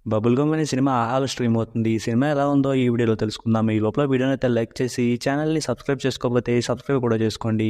Bubble gum అనే cinema ఆహాలో stream అవుతుంది. ఈ సినిమా ఎలా ఉందో ఈ వీడియోలో తెలుసుకుందాం. ఈ లోపల వీడియోని అయితే లైక్ చేసి ఛానల్ని సబ్స్క్రైబ్ చేసుకోకపోతే సబ్స్క్రైబ్ కూడా చేసుకోండి.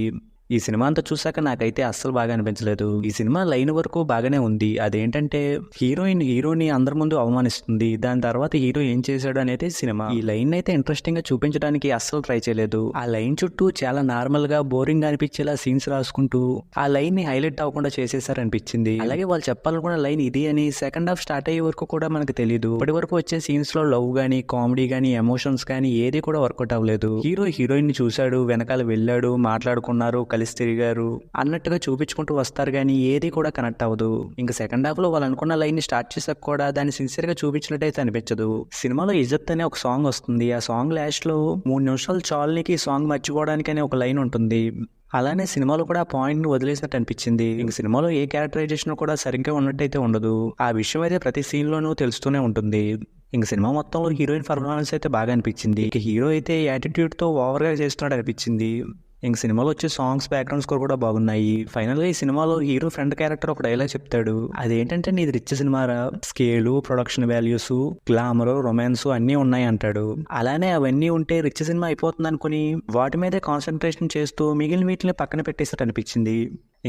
ఈ సినిమా అంతా చూసాక నాకైతే అస్సలు బాగా అనిపించలేదు. ఈ సినిమా లైన్ వరకు బాగానే ఉంది. అదేంటంటే హీరోని అందరి ముందు అవమానిస్తుంది. దాని తర్వాత హీరో ఏం చేశాడు అనేది సినిమా. ఈ లైన్ అయితే ఇంట్రెస్టింగ్ గా చూపించడానికి అస్సలు ట్రై చేయలేదు. ఆ లైన్ చుట్టూ చాలా నార్మల్ గా బోరింగ్ గా అనిపించేలా సీన్స్ రాసుకుంటూ ఆ లైన్ ని హైలైట్ అవ్వకుండా చేసేసారనిపించింది. అలాగే వాళ్ళు చెప్పాలనుకున్న లైన్ ఇది అని సెకండ్ హాఫ్ స్టార్ట్ అయ్యే వరకు కూడా మనకు తెలియదు. ఇప్పటి వరకు వచ్చే సీన్స్ లో లవ్ గానీ, కామెడీ గానీ, ఎమోషన్స్ గానీ ఏది కూడా వర్కౌట్ అవ్వలేదు. హీరోయిన్ ని చూశాడు, వెనకాల వెళ్ళాడు, మాట్లాడుకున్నారు, కలిసి తిరిగారు అన్నట్టుగా చూపించుకుంటూ వస్తారు కానీ ఏది కూడా కనెక్ట్ అవ్వదు. ఇంకా సెకండ్ హాఫ్ లో వాళ్ళు అనుకున్న లైన్ ని స్టార్ట్ చేసాక కూడా దాన్ని సిన్సియర్ గా చూపించినట్టయితే అనిపించదు. సినిమాలో ఇజ్జత్ అనే ఒక సాంగ్ వస్తుంది. ఆ సాంగ్ లాస్ట్ లో 3 నిమిషాలు చాలునికి సాంగ్ మర్చిపోవడానికి అనే ఒక లైన్ ఉంటుంది. అలానే సినిమాలో కూడా ఆ పాయింట్ ని వదిలేసినట్టు అనిపించింది. ఇంక సినిమాలో ఏ క్యారెక్టరైజేషన్ కూడా సరిగ్గా ఉన్నట్టయితే ఉండదు. ఆ విషయం అయితే ప్రతి సీన్ లోనూ తెలుస్తూనే ఉంటుంది. ఇంక సినిమా మొత్తంలో హీరోయిన్ పర్ఫార్మెన్స్ అయితే బాగా అనిపించింది. ఇక హీరో అయితే యాటిట్యూడ్ తో ఓవర్ గా చేస్తున్నాడు అనిపించింది. ఇంక సినిమాలో వచ్చే సాంగ్స్, బ్యాక్గ్రౌండ్ స్కోర్ కూడా బాగున్నాయి. ఫైనల్ గా ఈ సినిమాలో హీరో ఫ్రెండ్ క్యారెక్టర్ ఒక డైలాగ్ చెప్తాడు. అదేంటంటే నీది రిచ్ సినిమారా, scale, production values, glamour, romance అన్నీ ఉన్నాయి అంటాడు. అలానే అవన్నీ ఉంటే రిచ్ సినిమా అయిపోతుంది అనుకుని వాటి మీదే కాన్సన్ట్రేషన్ చేస్తూ మిగిలిన వీటిని పక్కన పెట్టేసినట్టు అనిపించింది.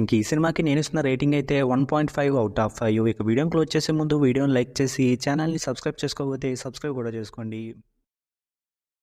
ఇంక ఈ సినిమాకి నేను ఇస్తున్న రేటింగ్ అయితే 1.5 అవుట్ ఆఫ్ 5. ఇక వీడియోని క్లోజ్ చేసే ముందు వీడియోని లైక్ చేసి ఛానల్ని సబ్స్క్రైబ్ చేసుకోకపోతే సబ్స్క్రైబ్ కూడా చేసుకోండి.